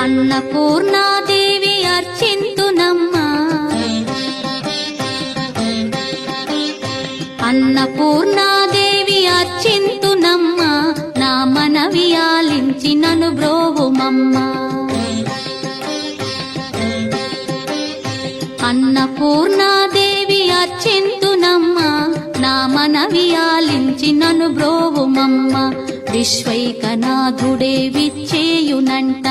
అన్నపూర్ణాదేవి అర్చింతునమ్మా, అన్నపూర్ణాదేవి అర్చింతునమ్మా, నా మనవి ఆలించి నన్ను బ్రోవుమమ్మా. అన్నపూర్ణాదేవి అర్చింతునమ్మా, నా మనవి ఆలించి నన్ను బ్రోవుమమ్మా. విశ్వైకనాథుడే విచ్చేయునంట,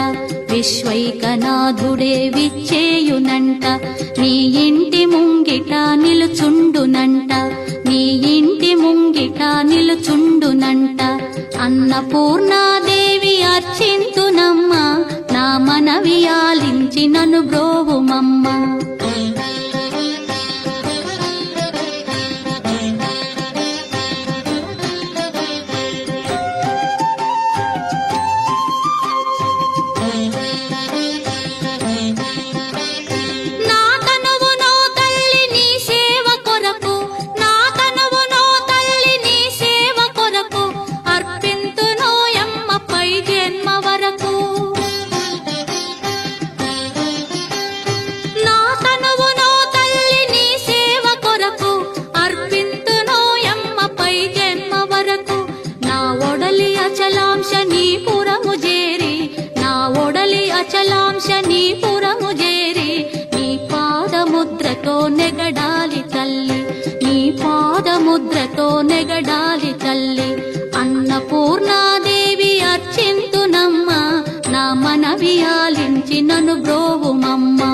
విశ్వైకనాథుడే విచ్చేయునంట, నీ ఇంటి ముంగిట నిలుచుండునంట, నీ ఇంటి ముంగిట నిలుచుండునంట. అన్నపూర్ణాదేవి అర్చింతునమ్మా, నా మనవి ఆలించి నన్ను బ్రోవుమమ్మా. అచలాంశ నీ పురము చేరి, నీ పాదముద్రతో నెగడాలి తల్లి, నీ పాదముద్రతో నెగడాలి తల్లి. అన్నపూర్ణాదేవి అర్చింతునమ్మా, నా మనవి ఆలించి నన్ను బ్రోవుమమ్మా.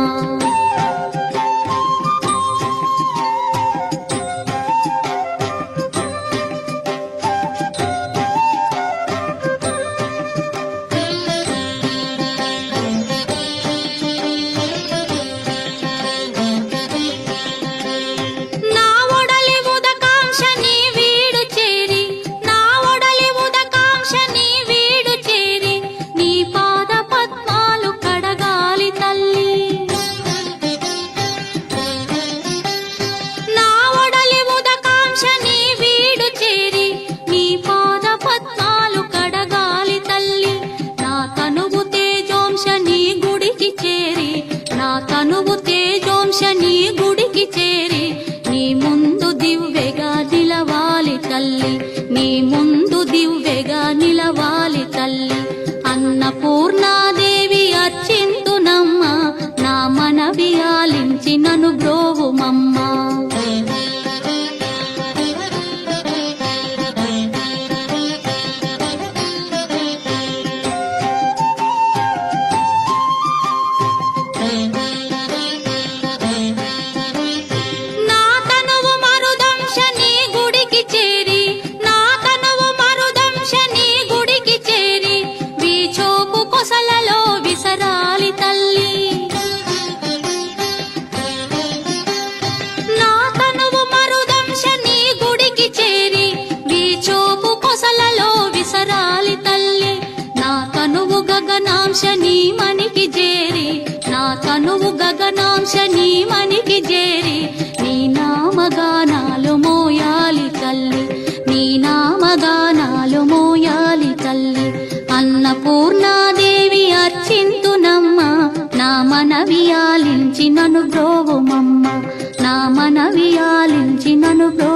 తనువు తేజోంశ నీ గుడికి చేరి, నీ ముందు దివ్వెగా నిలవాలి తల్లి, నీ ముందు దివ్వెగా నిలవాలి తల్లి. అన్నపూర్ణాదేవి అర్చింతునమ్మా, నా మనవి ఆలించి నన్ను బ్రోవుమమ్మా. గగనాంశ నీ మనికి చేరి, నా తనువు గగనాంశ నీ మనికి చేరి, నీ నామగానాలు మోయాలి తల్లి, నీ నామగానాలు మోయాలి తల్లి. అన్నపూర్ణాదేవి అర్చింతునమ్మా, నా మనవి ఆలించి నన్ను బ్రోవుమమ్మా, నా మనవి ఆలించి నన్ను బ్రో